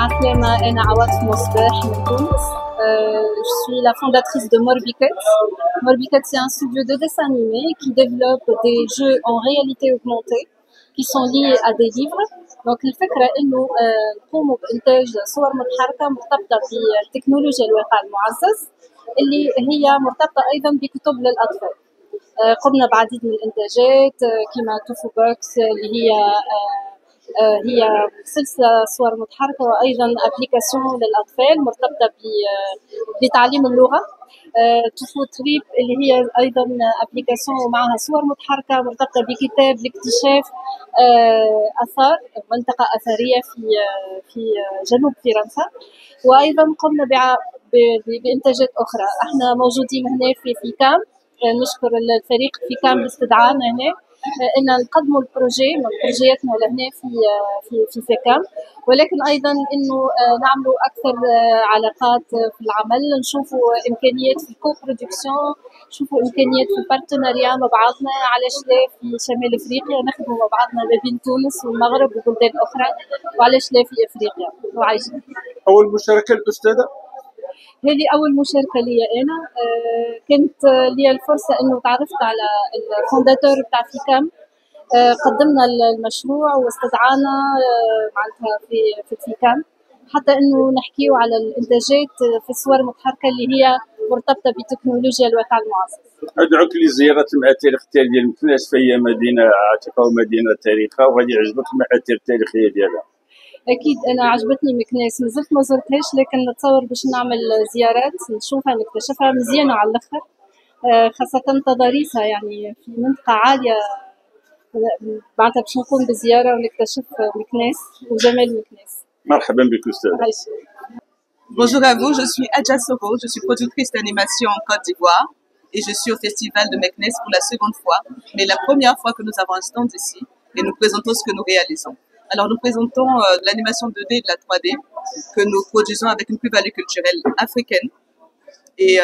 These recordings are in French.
عسلامة، أنا عواطف مصباح من تونس. Je suis la fondatrice de Morbiket. Morbiket, c'est un studio de dessin animé qui développe des jeux en réalité augmentée qui sont liés à des livres. Donc الفكرة إنه نقوموا بإنتاج صور متحركة مرتبطة بتكنولوجيا الواقع المعزز اللي هي مرتبطة أيضا بكتب للأطفال. قمنا بعديد من الإنتاجات كما توفو بوكس اللي هي سلسلة صور متحركة وأيضا أبليكاسيون للأطفال مرتبطة بتعليم اللغة. توفو تريب اللي هي أيضا أبليكاسيون ومعها صور متحركة مرتبطة بكتاب لاكتشاف آثار منطقة أثرية في جنوب فرنسا. وأيضا قمنا بإنتاجات أخرى. احنا موجودين هنا في كام. نشكر الفريق في كام باستدعائنا هنا ان نقدموا بروجياتنا لهنا في كام، ولكن ايضا انه نعملوا اكثر علاقات في العمل، نشوفوا امكانيات في الكو برودكسيون، نشوفوا امكانيات في البارتناريا مع بعضنا، علاش لا في شمال افريقيا نخدموا مع بعضنا ما بين تونس والمغرب وبلدان اخرى، وعلاش لا في افريقيا وعايشين. اول مشاركه الاستاذه هذه أول مشاركة لي أنا. كنت لي الفرصة إنه تعرفت على الفونداتور بتاع فيكام. قدمنا المشروع واستدعانا معناتها في فيكام حتى إنه نحكيو على الإنتاجات في الصور المتحركة اللي هي مرتبطة بتكنولوجيا الواقع المعزز. أدعوك لزيارة المآثر التاريخية لمكناس، فهي مدينة عتيقة ومدينة تاريخية وغادي يعجبك المآثر التاريخية ديالها. أكيد أنا عجبتني مكناس، مازلت ما زرتهاش لكن نتصور باش نعمل زيارات نشوفها نكتشفها. مزيانة على الآخر، خاصة تضاريسها يعني في منطقة عالية. معناتها باش نقوم بزيارة ونكتشف مكناس وجمال مكناس. مرحبا بك أستاذ. Bonjour à vous, je suis Adja Soro, je suis productrice d'animation en Côte d'Ivoire et je suis au festival de Meknès pour la seconde fois, mais la première fois que nous avons un stand ici et nous présentons ce que nous réalisons. Alors nous présentons de l'animation 2D et de la 3D que nous produisons avec une plus-value culturelle africaine et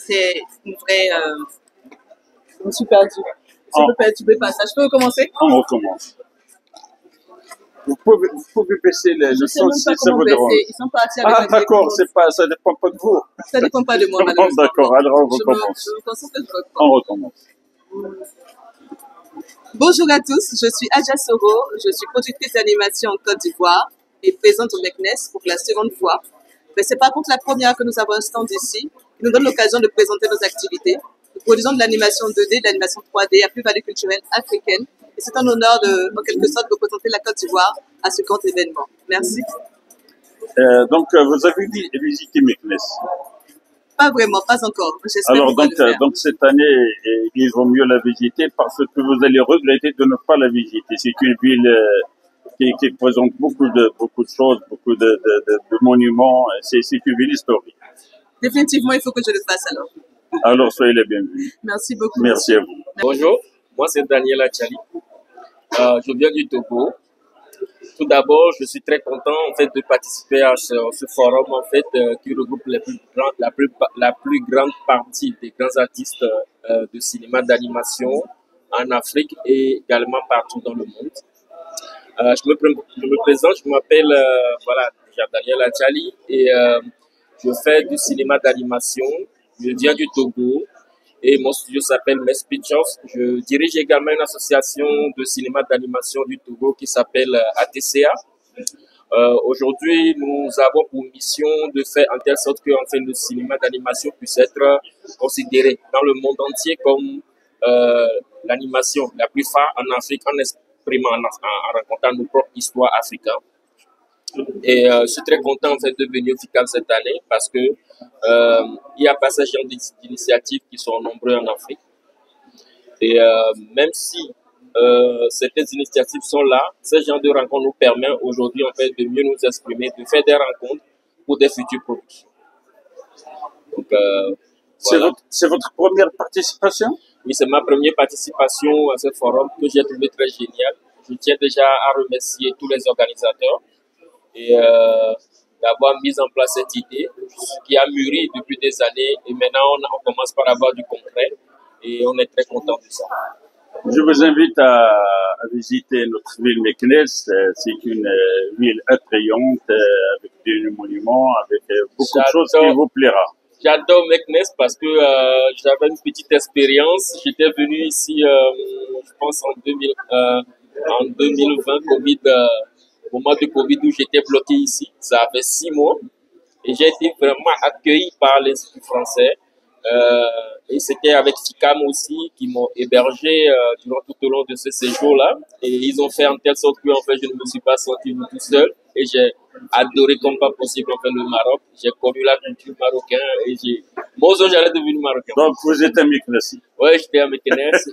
c'est une vraie... Je me suis perdue. Je peux perturber pas ça. Je peux recommencer? On recommence. Vous pouvez baisser le son si ça vous dérange. Ils sont partis avec d'accord, ça dépend pas de vous. Ça dépend pas de moi, malheureusement. D'accord, alors on recommence. Je me concentre sur votre On recommence. Bonjour à tous, je suis Adja Soro, je suis productrice d'animation en Côte d'Ivoire et présente au Meknès pour la seconde fois. Mais c'est par contre la première que nous avons un stand ici, qui nous donne l'occasion de présenter nos activités. Nous produisons de l'animation 2D, de l'animation 3D à plus-value culturelle africaine. Et c'est un honneur de, en quelque sorte, représenter la Côte d'Ivoire à ce grand événement. Merci. Donc, vous avez visité Meknès? Pas vraiment, pas encore. Alors donc cette année, il vaut mieux la visiter parce que vous allez regretter de ne pas la visiter. C'est une ville qui présente beaucoup de choses, beaucoup de monuments. C'est une ville historique. Définitivement, il faut que je le fasse alors. Alors soyez les bienvenus. Merci beaucoup. Merci à vous. Bonjour, moi c'est Daniel Achali. Je viens du Togo. Tout d'abord, je suis très content en fait de participer à ce forum en fait qui regroupe la plus grande partie des grands artistes de cinéma d'animation en Afrique et également partout dans le monde. Je me présente, je m'appelle Daniel Achali et je fais du cinéma d'animation. Je viens du Togo et mon studio s'appelle Mes Pictures. Je dirige également une association de cinéma d'animation du Togo qui s'appelle ATCA. Aujourd'hui, nous avons pour mission de faire en telle sorte que enfin, le cinéma d'animation puisse être considéré dans le monde entier comme l'animation la plus phare en Afrique, en exprimant, en racontant nos propres histoires africaines. Et je suis très content en fait, de venir au FICAM cette année parce que il y a pas ce genre d'initiatives qui sont nombreuses en Afrique. Et même si certaines initiatives sont là, ce genre de rencontres nous permet aujourd'hui en fait, de mieux nous exprimer, de faire des rencontres pour des futurs produits. Donc, voilà. C'est votre première participation? Oui, c'est ma première participation à ce forum que j'ai trouvé très génial. Je tiens déjà à remercier tous les organisateurs et d'avoir mis en place cette idée qui a mûri depuis des années et maintenant on commence par avoir du concret et on est très content de ça. Je vous invite à visiter notre ville Meknès. C'est une ville attrayante avec du monument, avec beaucoup de choses qui vous plaira. J'adore Meknès parce que j'avais une petite expérience. J'étais venu ici, je pense en 2020, au mois de Covid où j'étais bloqué ici. Ça fait 6 mois et j'ai été vraiment accueilli par l'Institut français. Et c'était avec FICAM aussi qui m'ont hébergé durant tout au long de ce séjour-là. Et ils ont fait en telle sorte que en fait je ne me suis pas senti tout seul et j'ai adoré comme pas possible en fait le Maroc. J'ai connu la culture marocaine et moi aussi j'allais devenir marocain. Donc vous êtes un Meknès. Ouais, j'étais à Meknès.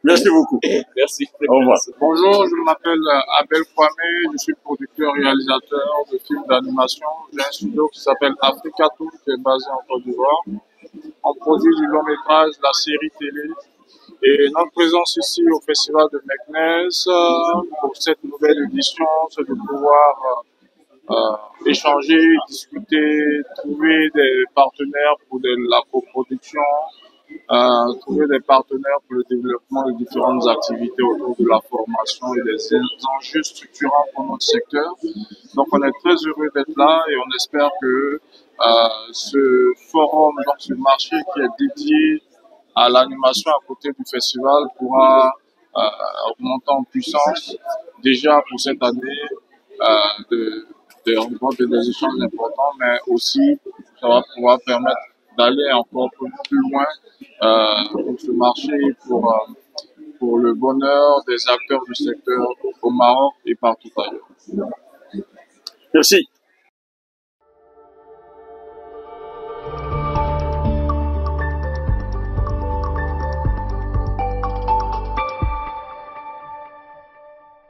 Merci beaucoup. Merci. Au revoir. Bonjour, je m'appelle Abel Kwame, je suis producteur réalisateur de films d'animation. J'ai un studio qui s'appelle Africa Tour qui est basé en Côte d'Ivoire. On produit du long métrage, la série télé. Et notre présence ici au Festival de Meknès pour cette nouvelle édition, c'est de pouvoir échanger, discuter, trouver des partenaires pour la coproduction, trouver des partenaires pour le développement de différentes activités autour de la formation et des enjeux structurants pour notre secteur. Donc on est très heureux d'être là et on espère que ce forum, donc ce marché qui est dédié à l'animation à côté du festival pourra augmenter en puissance déjà pour cette année de rencontres et des échanges importants, mais aussi ça va pouvoir permettre d'aller encore plus loin pour ce marché, pour le bonheur des acteurs du secteur au Maroc et partout ailleurs. Merci.